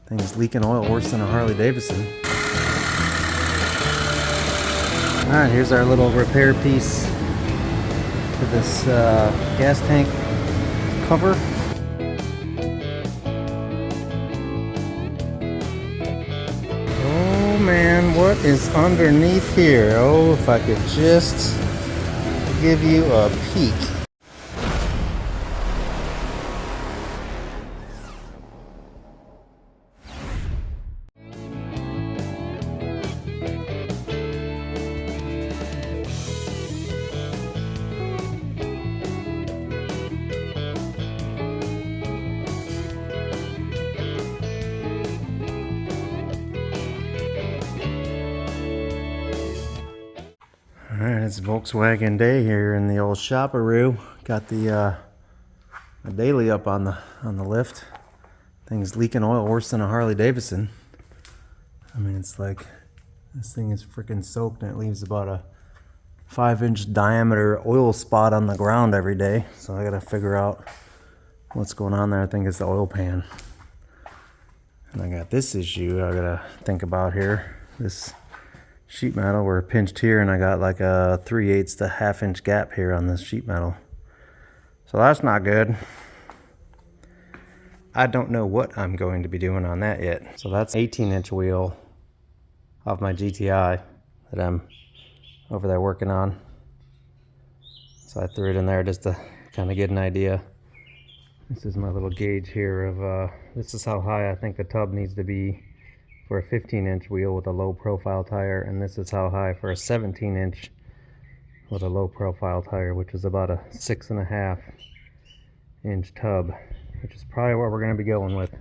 Thing's leaking oil worse than a Harley Davidson. Alright, here's our little repair piece for this gas tank cover. Oh man, what is underneath here? Oh, if I could just give you a peek. Alright, it's Volkswagen Day here in the old shopperoo. Got the daily up on the lift. Thing's leaking oil worse than a Harley Davidson. I mean, it's like this thing is freaking soaked and it leaves about a 5-inch diameter oil spot on the ground every day. So I gotta figure out what's going on there. I think it's the oil pan. And I got this issue I gotta think about here. This sheet metal, we're pinched here and I got like a 3/8 to 1/2 inch gap here on this sheet metal. So that's not good. I don't know what I'm going to be doing on that yet. So that's 18-inch wheel off my GTI that I'm over there working on. So I threw it in there just to kind of get an idea. This is my little gauge here of, this is how high I think the tub needs to be for a 15-inch wheel with a low profile tire, and this is how high for a 17-inch with a low profile tire, which is about a 6.5 inch tub, which is probably what we're going to be going with.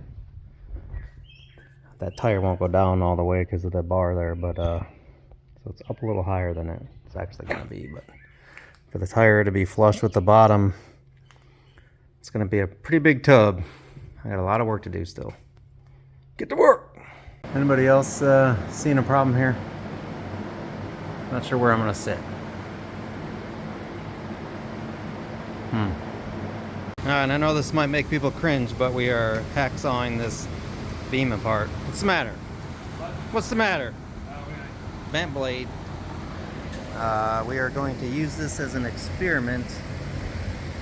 That tire won't go down all the way because of the bar there, but so it's up a little higher than it's actually going to be. But for the tire to be flush with the bottom, it's going to be a pretty big tub. I got a lot of work to do still. Get to work! Anybody else seeing a problem here? Not sure where I'm going to sit. Alright, I know this might make people cringe, but we are hacksawing this beam apart. What's the matter? What's the matter? Vent blade. We are going to use this as an experiment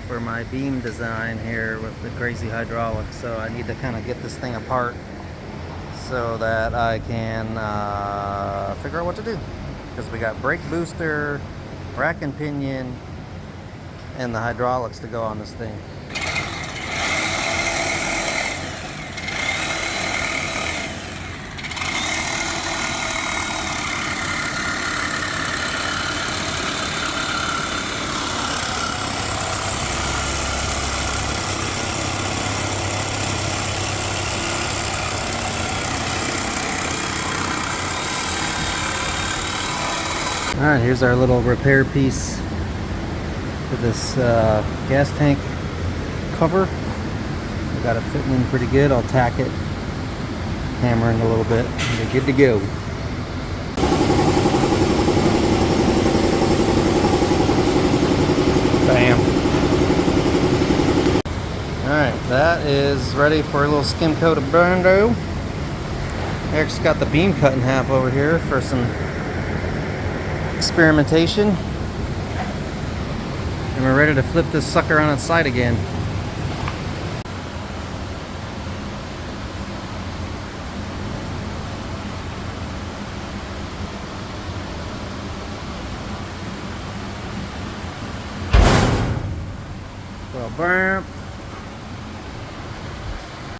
for my beam design here with the crazy hydraulics. So I need to kind of get this thing apart so that I can figure out what to do. Because we got brake booster, rack and pinion, and the hydraulics to go on this thing. Alright, here's our little repair piece for this gas tank cover. I got it fitting in pretty good. I'll tack it, hammer it a little bit, and we're good to go. Bam. Alright, that is ready for a little skim coat of Brando. Eric's got the beam cut in half over here for some experimentation, and we're ready to flip this sucker on its side again. Well, burp.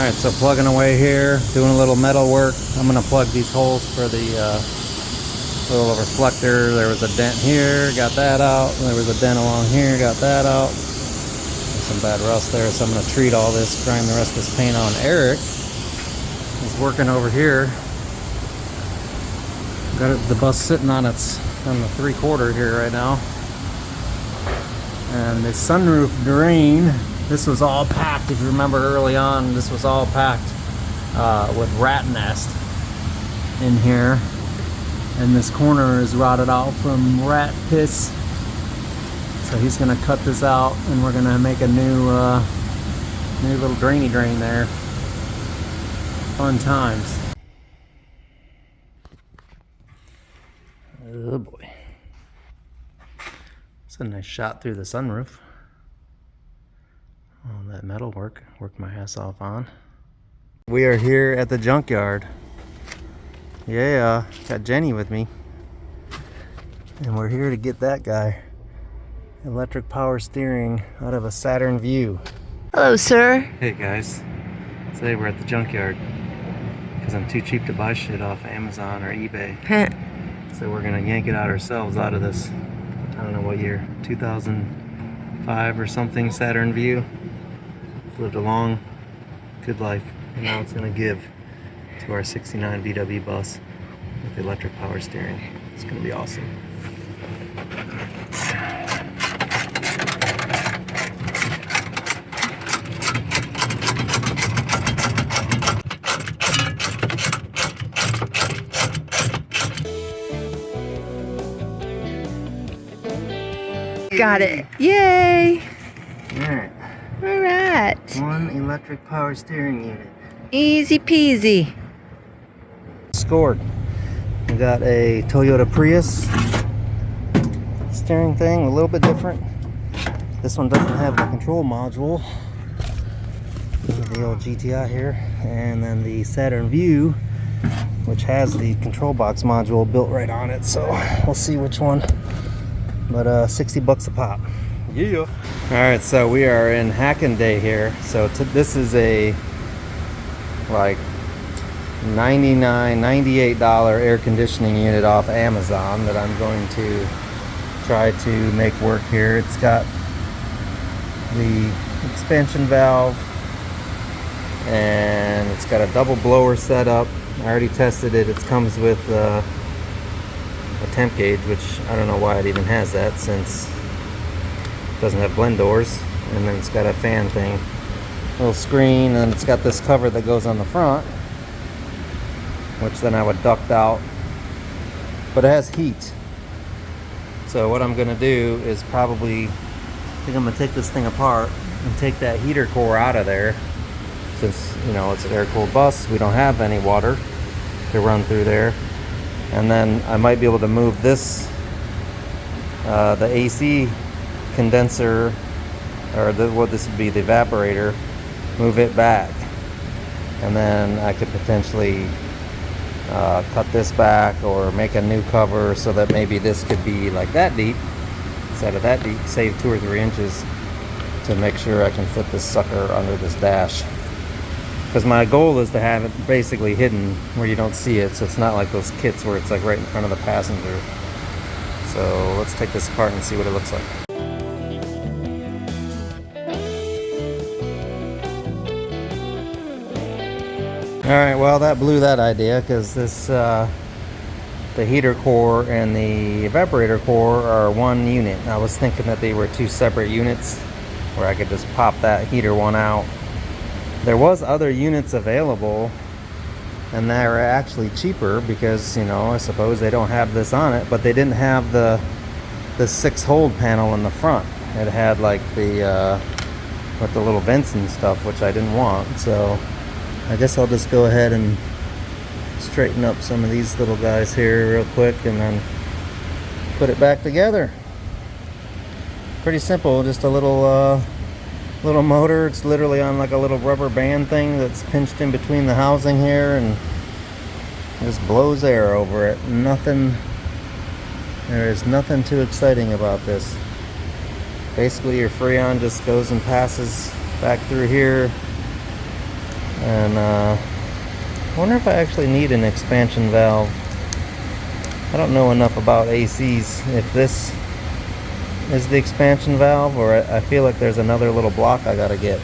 Alright, so plugging away here, doing a little metal work. I'm going to plug these holes for the little reflector. There was a dent here, got that out. There was a dent along here, got that out. There's some bad rust there, so I'm going to treat all this, grind the rest of this paint on. Eric is working over here. Got the bus sitting on the 3/4 here right now. And the sunroof drain, this was all packed. If you remember early on, this was all packed with rat nest in here. And this corner is rotted out from rat piss. So he's gonna cut this out, and we're gonna make a new little drainy drain there. Fun times. Oh boy. It's a nice shot through the sunroof. Oh, that metal worked my ass off on. We are here at the junkyard. Yeah, got Jenny with me. And we're here to get that guy. Electric power steering out of a Saturn Vue. Hello, sir. Hey guys. Today we're at the junkyard because I'm too cheap to buy shit off Amazon or eBay. So we're gonna yank it out ourselves out of this, I don't know what year, 2005 or something Saturn Vue. It's lived a long, good life, and now it's gonna give to our 69 VW bus with the electric power steering. It's gonna be awesome. Got it. Yay. Alright. All right. One electric power steering unit. Easy peasy. Scored. We got a Toyota Prius steering thing, a little bit different. This one doesn't have the control module. The old GTI here. And then the Saturn Vue, which has the control box module built right on it. So we'll see which one. But 60 bucks a pop. Yeah. All right, so we are in Hacking Day here. So this is a like $99, $98 air conditioning unit off Amazon that I'm going to try to make work here. It's got the expansion valve and it's got a double blower setup. I already tested it. It comes with a temp gauge, which I don't know why it even has that since it doesn't have blend doors. And then it's got a fan thing, little screen, and it's got this cover that goes on the front, which then I would duct out, but it has heat. So what I'm gonna do is probably, I think I'm gonna take this thing apart and take that heater core out of there, since you know it's an air-cooled bus. We don't have any water to run through there. And then I might be able to move this, the AC condenser, or what this would be, the evaporator, move it back. And then I could potentially cut this back or make a new cover so that maybe this could be like that deep instead of that deep, save 2 or 3 inches to make sure I can fit this sucker under this dash. Because my goal is to have it basically hidden where you don't see it, so it's not like those kits where it's like right in front of the passenger. So let's take this apart and see what it looks like. Alright, well that blew that idea, because this the heater core and the evaporator core are one unit. I was thinking that they were 2 separate units where I could just pop that heater one out. There was other units available, and they were actually cheaper because, you know, I suppose they don't have this on it, but they didn't have the 6-hold panel in the front. It had like the with the little vents and stuff, which I didn't want. So I guess I'll just go ahead and straighten up some of these little guys here real quick and then put it back together. Pretty simple, just a little motor. It's literally on like a little rubber band thing that's pinched in between the housing here, and just blows air over it. There is nothing too exciting about this. Basically your Freon just goes and passes back through here, and I wonder if I actually need an expansion valve. I don't know enough about ACs if this is the expansion valve, or I feel like there's another little block I gotta get,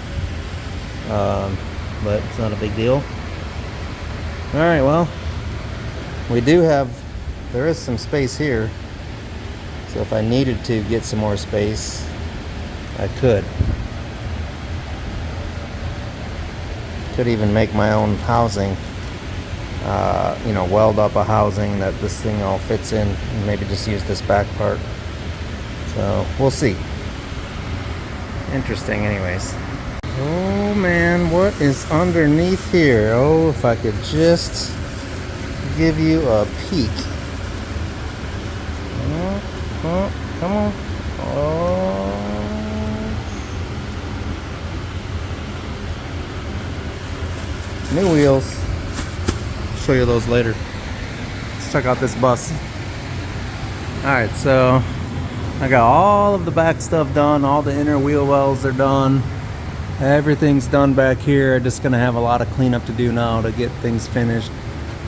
but it's not a big deal. Alright, well, there is some space here, so if I needed to get some more space, I could even make my own housing, you know, weld up a housing that this thing all fits in, and maybe just use this back part. So we'll see. Interesting anyways. Oh man, what is underneath here? Oh, if I could just give you a peek. Oh, come on. Oh. New wheels. I'll show you those later. Let's check out this bus. Alright, so I got all of the back stuff done. All the inner wheel wells are done. Everything's done back here. Just gonna have a lot of cleanup to do now to get things finished.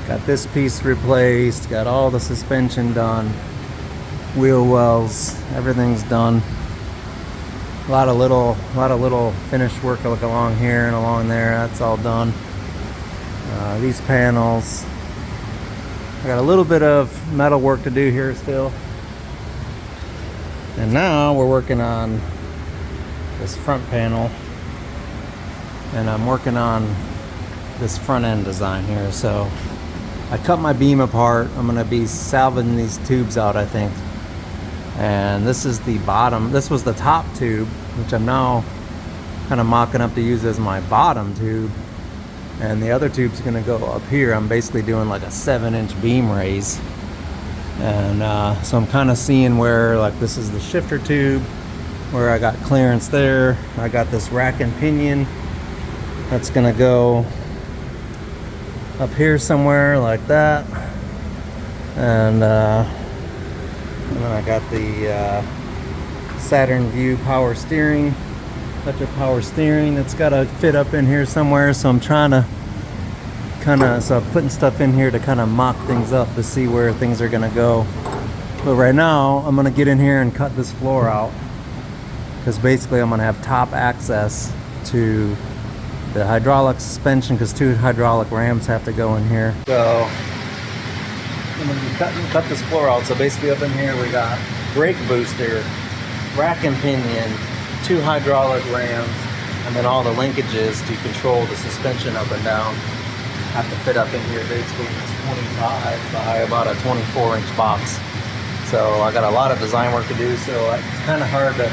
Got this piece replaced. Got all the suspension done. Wheel wells. Everything's done. A lot of little finished work along here and along there. That's all done. These panels. I got a little bit of metal work to do here still. And now we're working on this front panel. And I'm working on this front end design here. So I cut my beam apart. I'm gonna be salvaging these tubes out, I think. And this is the bottom. This was the top tube, which I'm now kind of mocking up to use as my bottom tube. And the other tube's gonna go up here. I'm basically doing like a 7-inch beam raise. And so I'm kind of seeing where, like, this is the shifter tube, where I got clearance there. I got this rack and pinion that's gonna go up here somewhere like that. And then I got the Saturn View power steering, electric power steering that's gotta fit up in here somewhere. So I'm trying to I'm putting stuff in here to kind of mock things up to see where things are gonna go. But right now I'm gonna get in here and cut this floor out, because basically I'm gonna have top access to the hydraulic suspension, because 2 hydraulic rams have to go in here. So I'm gonna be cut this floor out. So basically up in here we got brake booster, rack and pinion, 2 hydraulic rams, and then all the linkages to control the suspension up and down have to fit up in here. Basically it's 25 by about a 24-inch box. So I got a lot of design work to do, so it's kind of hard to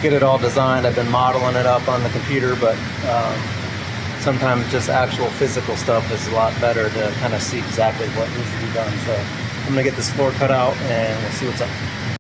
get it all designed. I've been modeling it up on the computer, but sometimes just actual physical stuff is a lot better to kind of see exactly what needs to be done. So I'm gonna get this floor cut out and we'll see what's up.